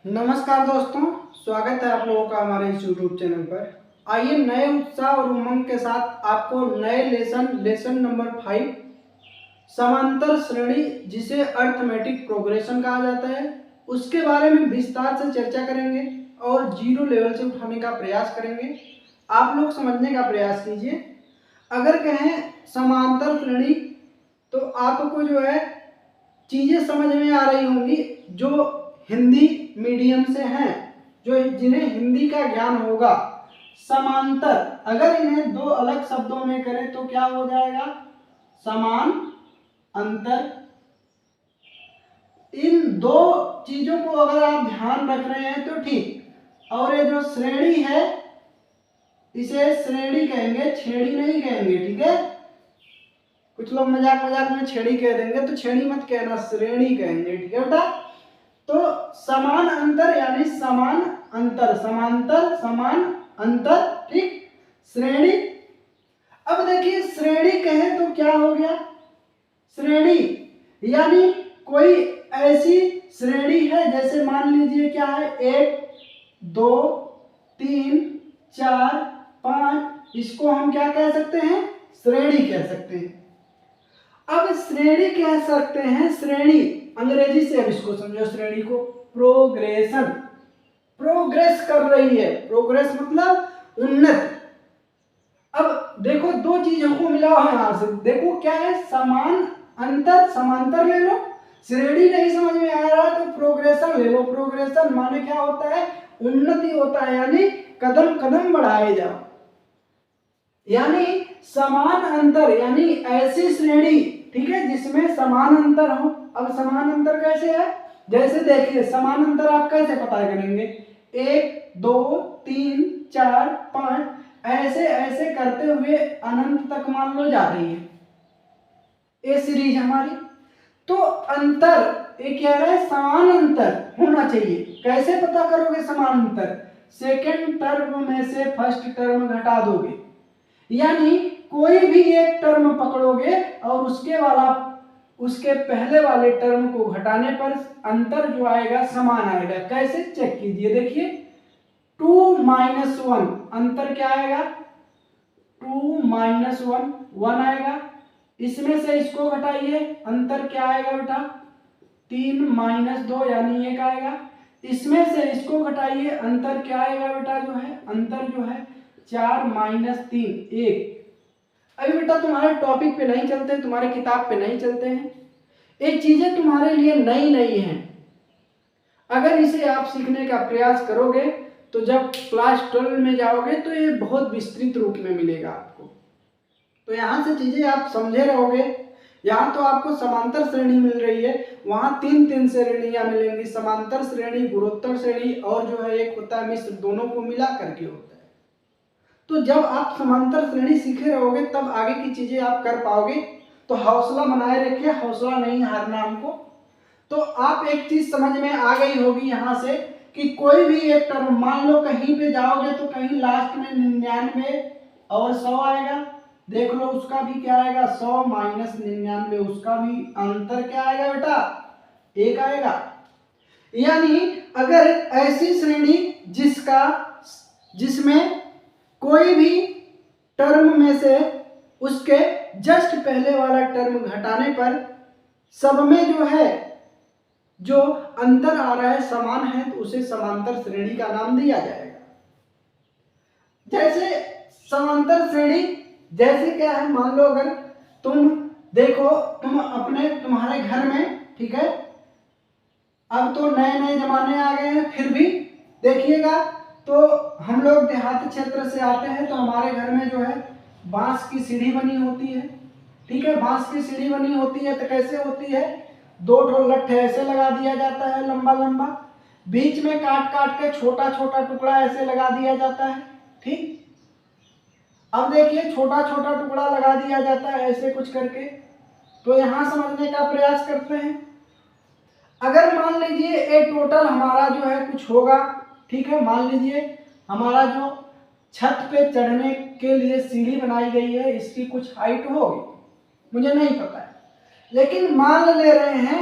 नमस्कार दोस्तों, स्वागत है आप लोगों का हमारे इस YouTube चैनल पर। आइए नए उत्साह और उमंग के साथ आपको नए लेसन नंबर 5 समांतर श्रेणी जिसे अर्थमेटिक प्रोग्रेशन कहा जाता है उसके बारे में विस्तार से चर्चा करेंगे और जीरो लेवल से उठाने का प्रयास करेंगे। आप लोग समझने का प्रयास कीजिए। अगर कहें समांतर श्रेणी तो आपको जो है चीज़ें समझ में आ रही होंगी जो हिंदी मीडियम से हैं, जो जिन्हें हिंदी का ज्ञान होगा। समांतर अगर इन्हें दो अलग शब्दों में करें तो क्या हो जाएगा? समान अंतर। इन दो चीजों को अगर आप ध्यान रख रहे हैं तो ठीक। और ये जो श्रेणी है इसे श्रेणी कहेंगे, छेड़ी नहीं कहेंगे, ठीक है? कुछ लोग मजाक मजाक में छेड़ी कह देंगे, तो छेड़ी मत कहना, श्रेणी कहेंगे, ठीक है बेटा? तो समान अंतर यानी समान अंतर, समांतर समान अंतर, ठीक। श्रेणी, अब देखिए श्रेणी कहें तो क्या हो गया? श्रेणी यानी कोई ऐसी श्रेणी है, जैसे मान लीजिए क्या है, 1 2 3 4 5, इसको हम क्या कह सकते हैं? श्रेणी कह सकते हैं। अब श्रेणी कह सकते हैं, श्रेणी अंग्रेजी से, अब इसको समझो, श्रेणी को प्रोग्रेशन, प्रोग्रेस कर रही है, प्रोग्रेस मतलब उन्नत। अब देखो दो चीजों को मिलाओ यहां से, देखो क्या है? समान अंतर, समांतर ले लो। श्रेणी नहीं समझ में आ रहा तो प्रोग्रेशन ले लो। प्रोग्रेशन माने क्या होता है? उन्नति होता है, यानी कदम कदम बढ़ाए जाओ। यानी समान अंतर यानी ऐसी श्रेणी, ठीक है, जिसमें समान अंतर हो। अब समान अंतर कैसे है? जैसे देखिए समान अंतर आप कैसे पता करेंगे? 1 2 3 4 5 ऐसे ऐसे करते हुए अनंत तक मान लो जा रही है ये सीरीज हमारी। तो अंतर ये कह रहा है समान अंतर होना चाहिए। कैसे पता करोगे समान अंतर? सेकेंड टर्म में से फर्स्ट टर्म घटा दोगे, यानी कोई भी एक टर्म पकड़ोगे और उसके पहले वाले टर्म को घटाने पर अंतर जो आएगा समान आएगा। कैसे? चेक कीजिए, देखिए 2 - 1 अंतर क्या आएगा? 2 - 1 1 आएगा। इसमें से इसको घटाइए, अंतर क्या आएगा बेटा? 3 - 2 यानी 1 आएगा। इसमें से इसको घटाइए, अंतर क्या आएगा बेटा? जो है अंतर जो है 4 - 3 1। अभी बेटा तुम्हारे टॉपिक पे नहीं चलते, तुम्हारे किताब पे नहीं चलते हैं, ये चीजें तुम्हारे लिए नई नई हैं। अगर इसे आप सीखने का प्रयास करोगे तो जब क्लास 12 में जाओगे तो ये बहुत विस्तृत रूप में मिलेगा आपको। तो यहाँ से चीजें आप समझे रहोगे। यहाँ तो आपको समांतर श्रेणी मिल रही है, वहाँ 3 श्रेणियां मिलेंगी, समांतर श्रेणी, गुणोत्तर श्रेणी और जो है एक होता है मिश्र, दोनों को मिला करके होता है। तो जब आप समांतर श्रेणी सीखे रहोगे तब आगे की चीजें आप कर पाओगे। तो हौसला बनाए रखिए, हौसला नहीं हारना हमको। तो आप एक चीज समझ में आ गई होगी यहाँ से कि कोई भी एक टर्म, मान लो कहीं पे जाओगे तो कहीं लास्ट में 99 और 100 आएगा, देख लो उसका भी क्या आएगा? 100 - 99, उसका भी अंतर क्या आएगा बेटा? 1 आएगा। यानी अगर ऐसी श्रेणी जिसमें कोई भी टर्म में से उसके जस्ट पहले वाला टर्म घटाने पर सब में जो है जो अंतर आ रहा है समान है, तो उसे समांतर श्रेणी का नाम दिया जाएगा। जैसे समांतर श्रेणी जैसे क्या है? मान लो अगर तुम देखो, तुम्हारे घर में, ठीक है, अब तो नए नए जमाने आ गए हैं, फिर भी देखिएगा तो हम लोग देहात क्षेत्र से आते हैं तो हमारे घर में जो है बांस की सीढ़ी बनी होती है, ठीक है। बांस की सीढ़ी बनी होती है तो कैसे होती है? 2 ठो लट्ठे ऐसे लगा दिया जाता है लंबा लंबा, बीच में काट काट के छोटा छोटा टुकड़ा ऐसे लगा दिया जाता है, ठीक। अब देखिए छोटा छोटा टुकड़ा लगा दिया जाता है ऐसे कुछ करके। तो यहां समझने का प्रयास करते हैं। अगर मान लीजिए ये टोटल हमारा जो है कुछ होगा, ठीक है, मान लीजिए हमारा जो छत पे चढ़ने के लिए सीढ़ी बनाई गई है इसकी कुछ हाइट होगी, मुझे नहीं पता है, लेकिन मान ले रहे हैं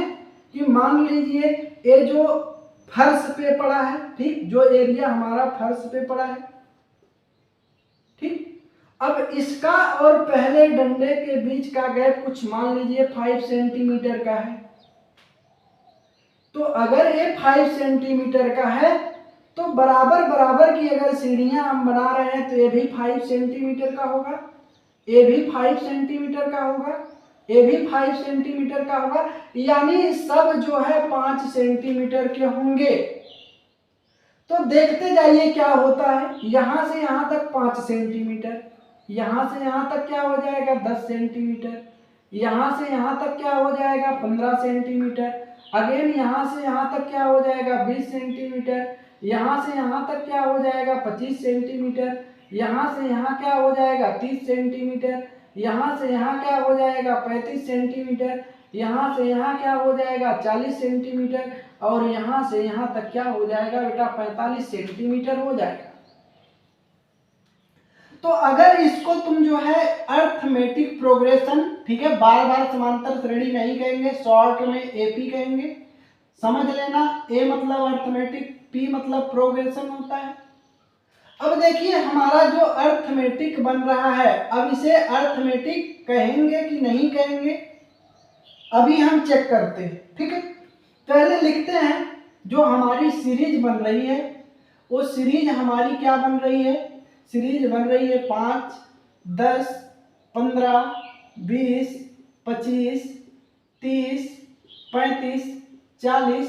कि मान लीजिए ये जो फर्श पे पड़ा है, ठीक, जो एरिया हमारा फर्श पे पड़ा है, ठीक। अब इसका और पहले डंडे के बीच का गैप कुछ मान लीजिए 5 सेंटीमीटर का है। तो अगर ये 5 सेंटीमीटर का है तो बराबर बराबर की अगर सीढ़ियां हम बना रहे हैं तो ये भी 5 सेंटीमीटर का होगा, ये भी 5 सेंटीमीटर का होगा, ये भी 5 सेंटीमीटर का होगा, यानी सब जो है 5 सेंटीमीटर के होंगे। तो देखते जाइए क्या होता है, यहां से यहां तक 5 सेंटीमीटर, यहां से यहां तक क्या हो जाएगा 10 सेंटीमीटर, यहां से यहां तक क्या हो जाएगा 15 सेंटीमीटर, अगेन यहां से यहां तक क्या हो जाएगा 20 सेंटीमीटर, यहां से यहां तक क्या हो जाएगा 25 सेंटीमीटर, यहां से यहां क्या हो जाएगा 30 सेंटीमीटर, यहां से यहां क्या हो जाएगा 35 सेंटीमीटर, यहां से यहां क्या हो जाएगा 40 सेंटीमीटर, और यहां से यहां तक क्या हो जाएगा बेटा 45 सेंटीमीटर हो जाएगा। तो अगर इसको तुम जो है अर्थमेटिक प्रोग्रेशन, ठीक है, बार बार समांतर श्रेणी नहीं कहेंगे, शॉर्ट में एपी कहेंगे, समझ लेना। ए मतलब अर्थमेटिक, पी मतलब प्रोग्रेशन होता है। अब देखिए हमारा जो अर्थमेटिक बन रहा है, अब इसे अर्थमेटिक कहेंगे कि नहीं कहेंगे, अभी हम चेक करते हैं, ठीक है। पहले लिखते हैं जो हमारी सीरीज बन रही है, वो सीरीज हमारी क्या बन रही है, सीरीज बन रही है 5, 10, 15, 20, 25, 30, 35, 40,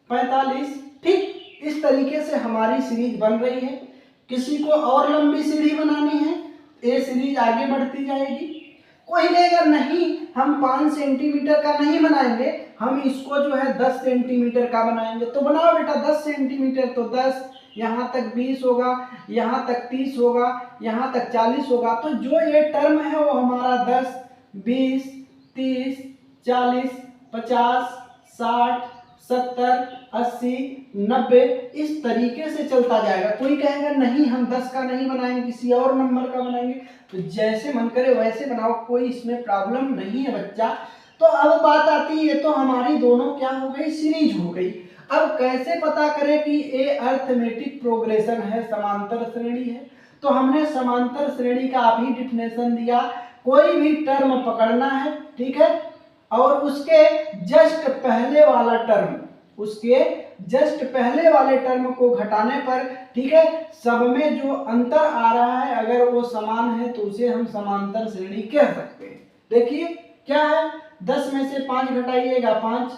45, ठीक, इस तरीके से हमारी सीरीज बन रही है। किसी को और लंबी सीढ़ी बनानी है, ये सीरीज आगे बढ़ती जाएगी। कोई कहेगा नहीं हम 5 सेंटीमीटर का नहीं बनाएंगे, हम इसको जो है 10 सेंटीमीटर का बनाएंगे। तो बनाओ बेटा 10 सेंटीमीटर, तो 10, यहाँ तक 20 होगा, यहाँ तक 30 होगा, यहाँ तक 40 होगा। तो जो ये टर्म है वो हमारा 10, 20, 30, 40, 50, 60, 70, 80, 90 इस तरीके से चलता जाएगा। कोई कहेगा नहीं हम 10 का नहीं बनाएंगे, किसी और नंबर का बनाएंगे। तो जैसे मन करे वैसे बनाओ, कोई इसमें प्रॉब्लम नहीं है बच्चा। तो अब बात आती है, तो हमारी दोनों क्या हो गई, सीरीज हो गई। अब कैसे पता करें कि ये अर्थमेटिक प्रोग्रेशन है, समांतर श्रेणी है। तो हमने समांतर श्रेणी का अभी डिफिनेशन दिया, कोई भी टर्म पकड़ना है, ठीक है, और उसके जस्ट पहले वाला टर्म, उसके जस्ट पहले वाले टर्म को घटाने पर, ठीक है, सब में जो अंतर आ रहा है अगर वो समान है तो उसे हम समांतर श्रेणी कह सकते हैं। देखिए क्या है, 10 में से 5 घटाइएगा 5,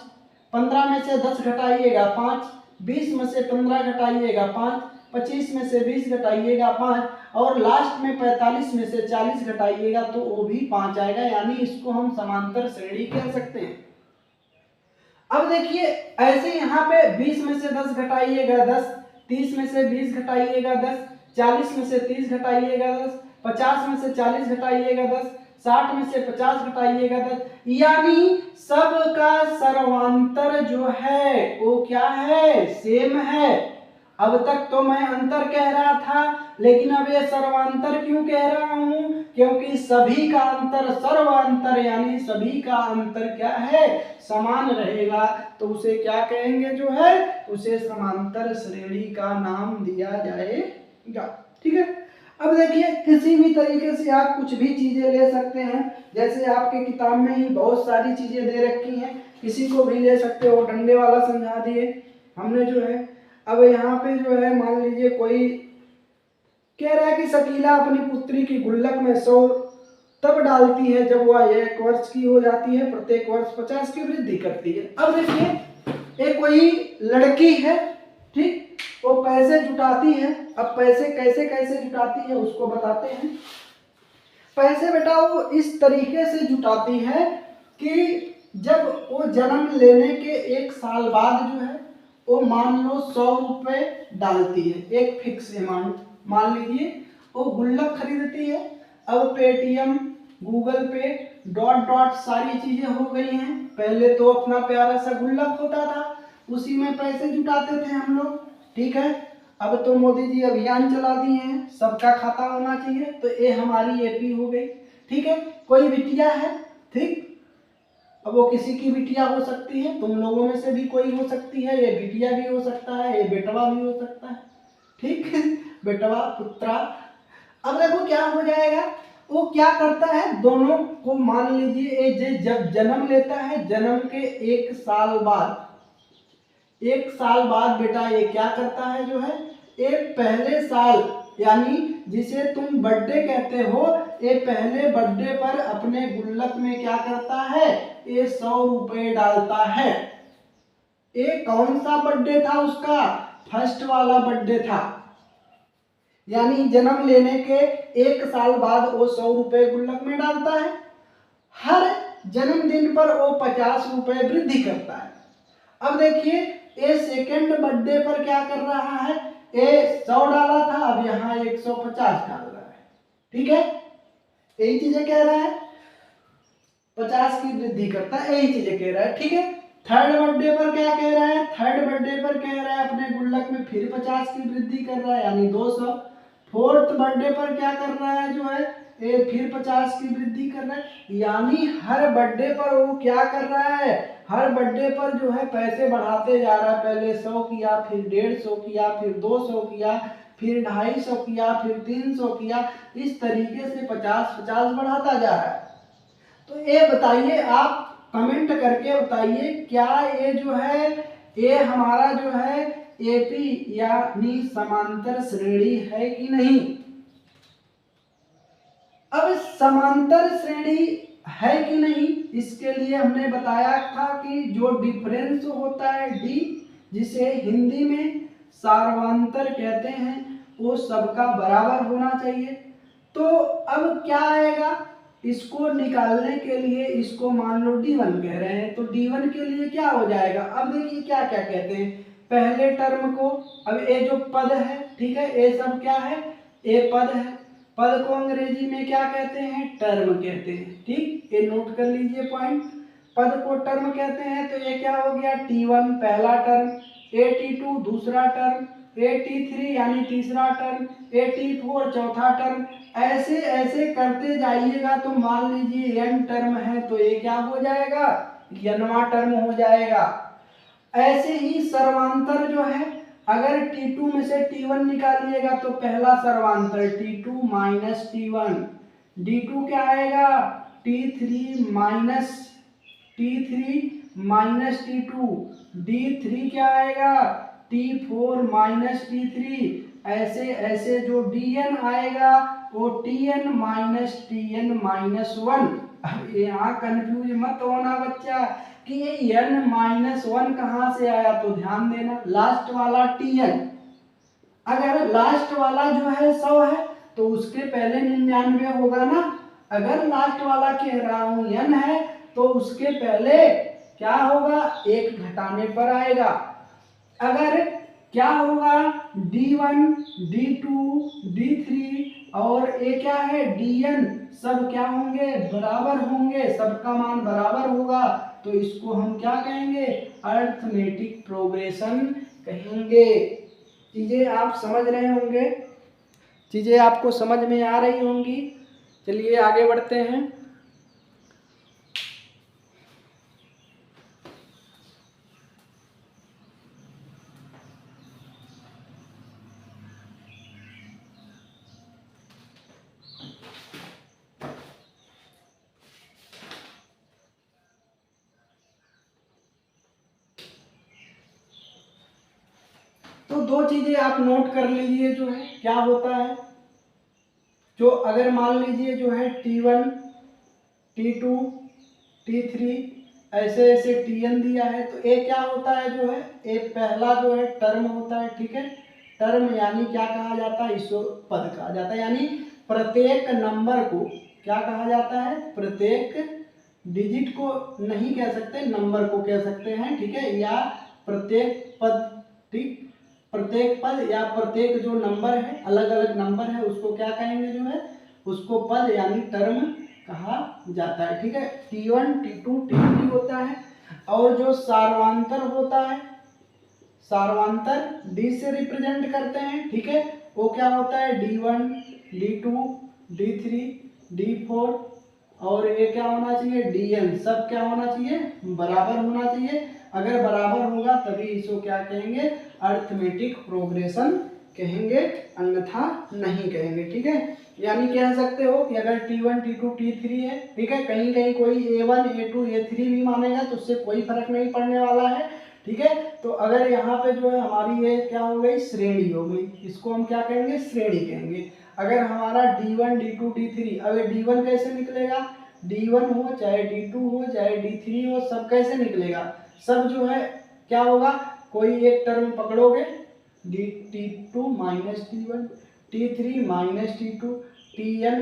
15 में से 10 घटाइएगा 5, 20 में से 15 घटाइएगा 5, 25 में से 20 घटाइएगा 5, और लास्ट में 45 में से 40 घटाइएगा तो वो भी 5 आएगा, यानी इसको हम समांतर श्रेणी कह सकते हैं। अब देखिए ऐसे यहाँ पे 20 में से 10 घटाइएगा 10, 30 में से 20 घटाइएगा 10, 40 में से 30 घटाइएगा 10, 50 में से 40 घटाइएगा 10, 60 में से 50 घटाइएगा 10, यानी सब का सर्वांतर जो है वो क्या है, सेम है। अब तक तो मैं अंतर कह रहा था, लेकिन अब ये सर्वांतर क्यों कह रहा हूं, क्योंकि सभी का अंतर सर्वांतर, यानी सभी का अंतर क्या है, समान रहेगा। तो उसे क्या कहेंगे जो है, उसे समांतर श्रेणी का नाम दिया जाएगा, ठीक है। अब देखिए किसी भी तरीके से आप कुछ भी चीजें ले सकते हैं, जैसे आपके किताब में ही बहुत सारी चीजें दे रखी हैं, किसी को भी ले सकते हो। डंडे वाला समझा दिए हमने जो है। अब यहाँ पे जो है मान लीजिए कोई कह रहा है कि शकीला अपनी पुत्री की गुल्लक में 100 तब डालती है जब वह 1 वर्ष की हो जाती है, प्रत्येक वर्ष 50 की वृद्धि करती है। अब देखिए एक कोई लड़की है, ठीक, वो पैसे जुटाती है। अब पैसे कैसे कैसे जुटाती है उसको बताते हैं। पैसे बेटा वो इस तरीके से जुटाती है कि जब वो जन्म लेने के 1 साल बाद जो है वो मान लो 100 रुपए डालती है, एक फिक्स अमाउंट मान लीजिए, वो गुल्लक खरीदती है। अब पेटीएम, गूगल पे, डॉट डॉट सारी चीजें हो गई हैं। पहले तो अपना प्यारा सा गुल्लक होता था, उसी में पैसे जुटाते थे हम लोग, ठीक है। अब तो मोदी जी अभियान चला दिए हैं, सबका खाता होना चाहिए, तो ये हमारी एपी हो गई, ठीक है। कोई बिटिया है, ठीक, अब वो किसी की बिटिया हो सकती है, तुम लोगों में से भी कोई हो सकती है, ये बिटिया भी हो सकता है, ये बेटवा भी हो सकता है, ठीक है, बेटवा पुत्रा। अब देखो क्या हो जाएगा, वो क्या करता है, दोनों को मान लीजिए ये जब जन्म लेता है, जन्म के 1 साल बाद, 1 साल बाद बेटा ये क्या करता है जो है, ये पहले साल यानी जिसे तुम बर्थडे कहते हो, ये पहले बर्थडे पर अपने गुल्लक में क्या करता है, ये 100 रुपए डालता है। ये कौन सा बर्थडे था उसका, फर्स्ट वाला बर्थडे था, यानी जन्म लेने के 1 साल बाद वो 100 रुपए गुल्लक में डालता है। हर जन्मदिन पर वो 50 रुपए वृद्धि करता है। अब देखिए ये सेकेंड बर्थडे पर क्या कर रहा है, ये 100 डाला था, अब यहाँ 150 डाल रहा है, ठीक है, यही चीजें कह रहा है, 50 की वृद्धि करता है, यही चीजें कह रहा है, ठीक है। थर्ड बर्थडे पर क्या कह रहा है, थर्ड बर्थडे पर कह रहा है अपने गुल्लक में फिर 50 की वृद्धि कर रहा है, यानी 200। फोर्थ बर्थडे पर क्या कर रहा है जो है, ये फिर 50 की वृद्धि कर रहा है, यानी हर बर्थडे पर वो क्या कर रहा है, हर बर्थडे पर जो है पैसे बढ़ाते जा रहा है, पहले 100 किया, फिर 150 किया, फिर 200 किया, फिर 250 किया, फिर 300 किया, इस तरीके से 50-50 बढ़ाता जा रहा है। तो ये बताइए, आप कमेंट करके बताइए, क्या ये जो है, ये हमारा जो है एपी यानी समांतर श्रेणी है कि नहीं। अब समांतर श्रेणी है कि नहीं, इसके लिए हमने बताया था कि जो डिफरेंस होता है डी, जिसे हिंदी में सार्वंतर कहते हैं, वो सबका बराबर होना चाहिए। तो अब क्या आएगा, इसको निकालने के लिए, इसको मान लो D1 कह रहे हैं, तो D1 के लिए क्या हो जाएगा, अब देखिए क्या क्या कहते हैं, पहले टर्म को, अब ये जो पद है, ठीक है, ये सब क्या है, ये पद है, पद को अंग्रेजी में क्या कहते हैं, टर्म कहते हैं, ठीक, ये नोट कर लीजिए पॉइंट, पद को टर्म कहते हैं। तो ये क्या हो गया, T1 पहला टर्म, T2 दूसरा टर्म, T3 यानी तीसरा टर्म, T4 चौथा टर्म, ऐसे ऐसे करते जाइएगा, तो मान लीजिए n टर्म है, तो ये क्या हो जाएगा, nवां टर्म हो जाएगा। ऐसे ही सर्वांतर जो है, अगर T2 में से T1 निकालिएगा तो पहला सर्वांतर T2 माइनस T1, D2 क्या आएगा, T3 माइनस T2, D3 क्या आएगा, T4 माइनस T3, ऐसे ऐसे जो Dn आएगा वो Tn माइनस 1। अब यहाँ कंफ्यूज मत होना बच्चा कि ये n-1 कहाँ से आया, तो ध्यान देना, लास्ट वाला Tn, अगर लास्ट वाला जो है 100 है तो उसके पहले 99 होगा ना, अगर लास्ट वाला कह रहा हूं n है तो उसके पहले क्या होगा, 1 घटाने पर आएगा। अगर क्या होगा, D1 D2 D3 और ये क्या है Dn, सब क्या होंगे, बराबर होंगे, सबका मान बराबर होगा, तो इसको हम क्या कहेंगे, अरिथमेटिक प्रोग्रेशन कहेंगे। चीजें आप समझ रहे होंगे, चीजें आपको समझ में आ रही होंगी। चलिए आगे बढ़ते हैं। तो दो चीजें आप नोट कर लीजिए, जो है क्या होता है, जो अगर मान लीजिए जो है T1 T2 T3 ऐसे ऐसे Tn दिया है, तो ये क्या होता है जो है, ये पहला जो है टर्म होता है, ठीक है, टर्म यानी क्या कहा जाता है, इसको पद कहा जाता है, यानी प्रत्येक नंबर को क्या कहा जाता है, प्रत्येक डिजिट को नहीं कह सकते, नंबर को कह सकते हैं, ठीक है, या प्रत्येक पद, ठीक, प्रत्येक पद या प्रत्येक जो नंबर है, अलग अलग नंबर है, उसको क्या कहेंगे जो है, उसको पद यानी टर्म कहा जाता है, ठीक है। T1 T2 T3 होता है, और जो सार्वांतर होता है, सार्वांतर D से रिप्रेजेंट करते हैं, ठीक है, वो क्या होता है, D1 D2 D3 D4 और ये क्या होना चाहिए, dn, सब क्या होना चाहिए, बराबर होना चाहिए। अगर बराबर होगा तभी इसको क्या कहेंगे, अरिथमेटिक प्रोग्रेशन कहेंगे, अन्यथा नहीं कहेंगे। ठीक है, यानी कह सकते हो कि अगर T1 T2 T3 है, ठीक है, कहीं कहीं कोई A1 A2 A3 भी मानेगा तो उससे कोई फर्क नहीं पड़ने वाला है। ठीक है, तो अगर यहाँ पे जो है हमारी ये क्या हो गई, श्रेणी हो गई, इसको हम क्या कहेंगे, श्रेणी कहेंगे। अगर हमारा D1 D2 D3, अगर D1 कैसे निकलेगा, D1 हो चाहे D2 हो चाहे D3 हो, सब कैसे निकलेगा, सब जो है क्या होगा, कोई एक टर्म पकड़ोगे, T2 minus T1, T3 minus T2, Tn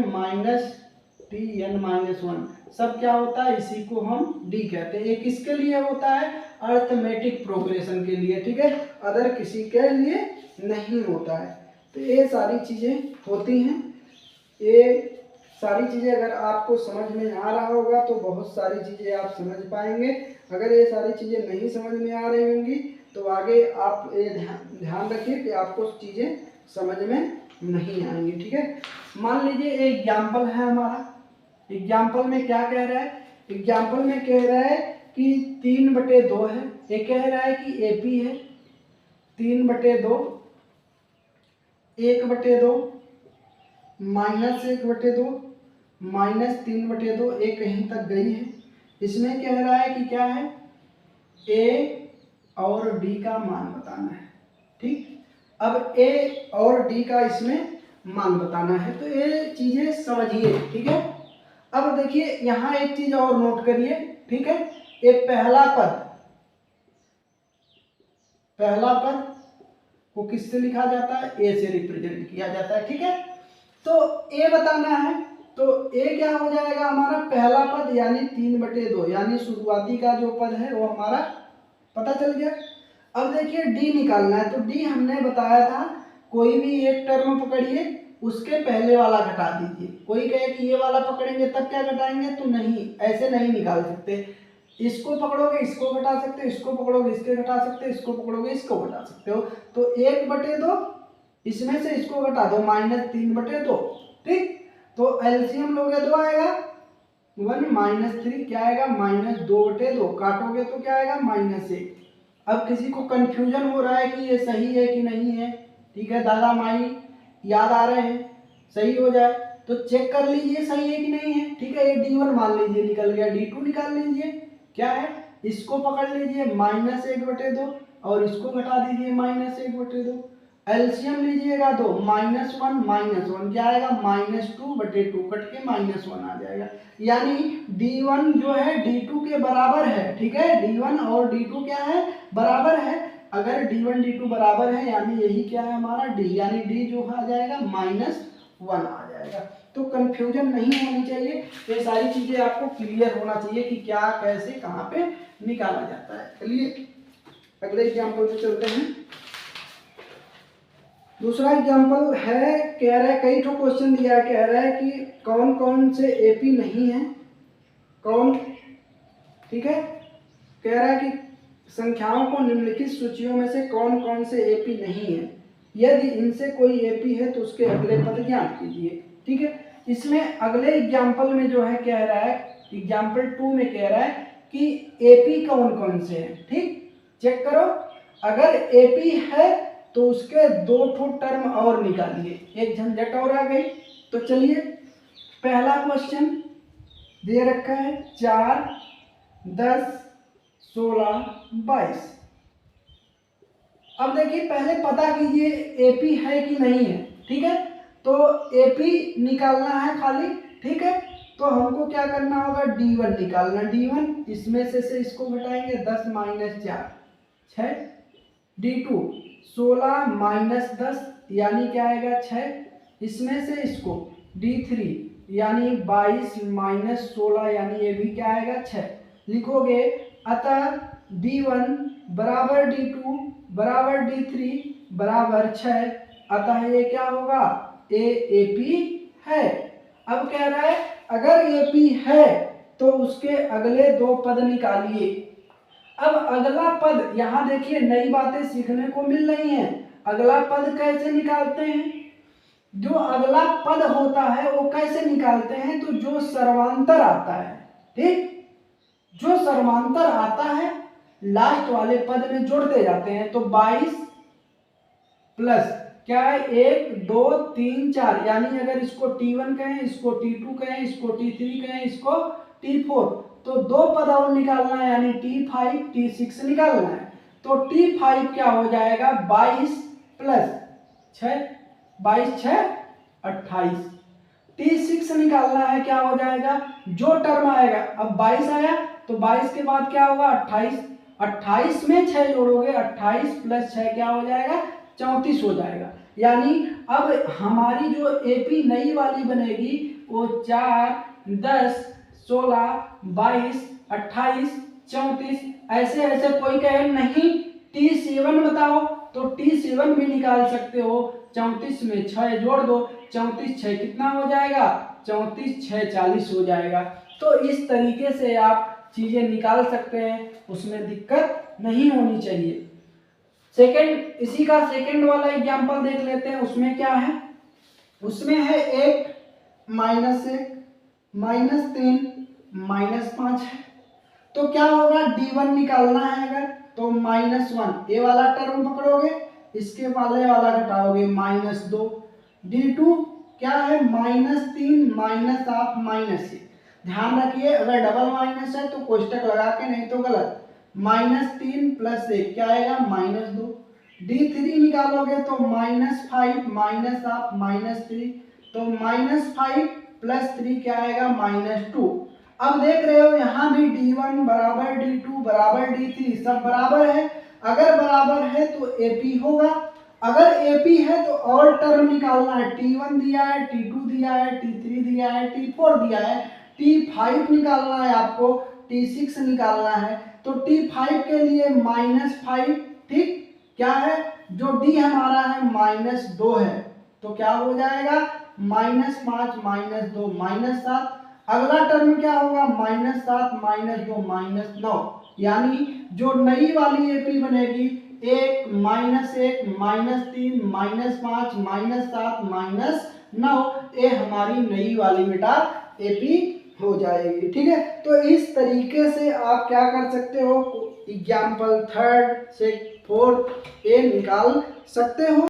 minus 1, सब क्या होता है, इसी को हम D कहते हैं। ये किसके लिए होता है, अरिथमेटिक प्रोग्रेशन के लिए। ठीक है, अदर किसी के लिए नहीं होता है। तो ये सारी चीज़ें होती हैं। ये सारी चीज़ें अगर आपको समझ में आ रहा होगा तो बहुत सारी चीज़ें आप समझ पाएंगे। अगर ये सारी चीज़ें नहीं समझ में आ रही होंगी तो आगे आप ये ध्यान रखिए कि आपको चीज़ें समझ में नहीं आएंगी। ठीक है, मान लीजिए एग्जाम्पल है हमारा, एग्जाम्पल में क्या कह रहा है, एग्जाम्पल में कह रहा है कि 3/2 है, ये कह रहा है कि AP है 3/2, 1/2, -1/2, -3/2, ये कहीं तक गई है। इसमें कह रहा है कि क्या है, A और D का मान बताना है। ठीक, अब A और D का इसमें मान बताना है, तो ये चीजें समझिए। ठीक है, अब देखिए यहाँ एक चीज और नोट करिए। ठीक है, ये पहला पद को किससे लिखा जाता है, A से रिप्रेजेंट किया जाता है। ठीक है, तो A बताना है, तो A क्या हो जाएगा हमारा, पहला पद यानी 3/2, यानी शुरुआती का जो पद है वो हमारा पता चल गया। अब देखिए D निकालना है, तो D हमने बताया था कोई भी एक टर्म पकड़िए, उसके पहले वाला घटा दीजिए। कोई कहे कि ये वाला पकड़ेंगे तब क्या घटाएंगे, तो नहीं, ऐसे नहीं निकाल सकते। इसको पकड़ोगे इसको घटा सकते हो, इसको पकड़ोगे इसके घटा सकते हो, इसको पकड़ोगे इसको घटा सकते हो। तो 1/2 इसमें से इसको घटा दो, -3/2। ठीक, तो एलसीएम लोगे तो आएगा 1 -3, क्या आएगा, -2/2, काटोगे तो क्या आएगा, -1। अब किसी को कंफ्यूजन हो रहा है कि ये सही है कि नहीं है, ठीक है, दादा माई याद आ रहे हैं, सही हो जाए तो चेक कर लीजिए सही है कि नहीं है। ठीक है, ये D1 मान लीजिए निकल गया, D2 निकाल लीजिए, क्या है, इसको पकड़ लीजिए -1/2 और इसको घटा दीजिए -1/2, एलसीएम लीजिएगा तो -1 क्या आएगा, -2/2, कट के -1 आ जाएगा। यानी D1 जो है D2 के बराबर है। ठीक है, D1 और D2 क्या है, बराबर है। अगर D1 D2 बराबर है यानी यही क्या है हमारा D, यानी D जो आ जाएगा -1 आ जाएगा। तो कंफ्यूजन नहीं होनी चाहिए, ये सारी चीजें आपको क्लियर होना चाहिए कि क्या कैसे कहाँ पे निकाला जाता है। चलिए अगले एग्जाम्पल पे चलते हैं। दूसरा एग्जाम्पल है, कह रहा है कई ठो क्वेश्चन दिया है, कह रहा है कि कौन कौन से AP नहीं है, कौन, ठीक है, कह रहा है कि संख्याओं को निम्नलिखित सूचियों में से कौन कौन से AP नहीं है, यदि इनसे कोई AP है तो उसके अगले पद ज्ञात कीजिए। ठीक है, इसमें अगले एग्जाम्पल में जो है कह रहा है, एग्जाम्पल 2 में कह रहा है कि AP कौन कौन से हैं। ठीक, चेक करो, अगर AP है तो उसके 2 ठो टर्म और निकालिए, एक झंझट और आ गई। तो चलिए पहला क्वेश्चन दे रखा है 4, 10, 16, 22। अब देखिए पहले पता कीजिए AP है कि नहीं है। ठीक है, तो AP निकालना है खाली। ठीक है, तो हमको क्या करना होगा, D1 निकालना, D1 इसमें से इसको घटाएंगे, 10 - 4 6, D2 16 - 10 यानी क्या आएगा 6, इसमें से इसको D3 यानी 22 - 16 यानी ये भी क्या आएगा 6 लिखोगे। अतः D1 बराबर D2 बराबर D3 बराबर 6, अतः ये क्या होगा, AP है। अब कह रहा है अगर AP है तो उसके अगले 2 पद निकालिए। अब अगला पद, यहां देखिए नई बातें सीखने को मिल रही हैं। अगला पद कैसे निकालते हैं, जो अगला पद होता है वो कैसे निकालते हैं, तो जो सर्वांतर आता है, ठीक, जो सर्वांतर आता है लास्ट वाले पद में जोड़ते जाते हैं। तो 22 प्लस क्या है 1 2 3 4, यानी अगर इसको T1 कहें, इसको T2 कहें, इसको T3 कहें, इसको T4, तो दो पद और निकालना है, यानी T5 T6 निकालना है। तो T5 क्या हो जाएगा 22 प्लस 6, 22 6 28। T6 निकालना है, क्या हो जाएगा, जो टर्म आएगा, अब 22 आया तो 22 के बाद क्या होगा 28, 28 में 6 जोड़ोगे, 28 प्लस 6 क्या हो जाएगा 34 हो जाएगा। यानी अब हमारी जो एपी नई वाली बनेगी वो 4 10 16 22 28 34, ऐसे ऐसे कोई कहे नहीं T7 बताओ, तो T7 भी निकाल सकते हो। 34 में 6 जोड़ दो, 34 6 कितना हो जाएगा, 34 6 40 हो जाएगा। तो इस तरीके से आप चीजें निकाल सकते हैं, उसमें दिक्कत नहीं होनी चाहिए। सेकंड, इसी का सेकंड वाला एग्जांपल देख लेते हैं। उसमें क्या है, उसमें है 1 -1 -3 -5 है। तो क्या होगा, D1 निकालना है अगर, तो -1 ये वाला टर्म पकड़ोगे, इसके वाले वाला घटाओगे -2। D2 क्या है -3 -8 -1। ध्यान रखिए अगर डबल माइनस है तो कोष्टक लगा के, नहीं तो गलत। -3 प्लस 1 क्या आएगा -2। D3 निकालोगे तो -5 -8 -3, तो -5 प्लस 3 क्या आएगा -2। अब देख रहे हो यहाँ भी D1 बराबर D2 बराबर D3 सब बराबर है। अगर बराबर है तो AP होगा, अगर AP है तो और टर्म निकालना है। T1 दिया है, T2 दिया है, T3 दिया है, T4 दिया है, T5 निकालना है आपको, T6 निकालना है। तो T5 के लिए -5, ठीक, क्या है जो D हमारा है -2 है, तो क्या हो जाएगा -5 -2 -7। अगला टर्म क्या होगा -7 -2 -9, यानी जो नई वाली एपी बनेगी 1 -1 -3 -5 -7 -9, ये हमारी नई वाली बेटा एपी हो जाएगी। ठीक है, तो इस तरीके से आप क्या कर सकते हो, एग्जाम्पल 3rd से 4th ये निकाल सकते हो।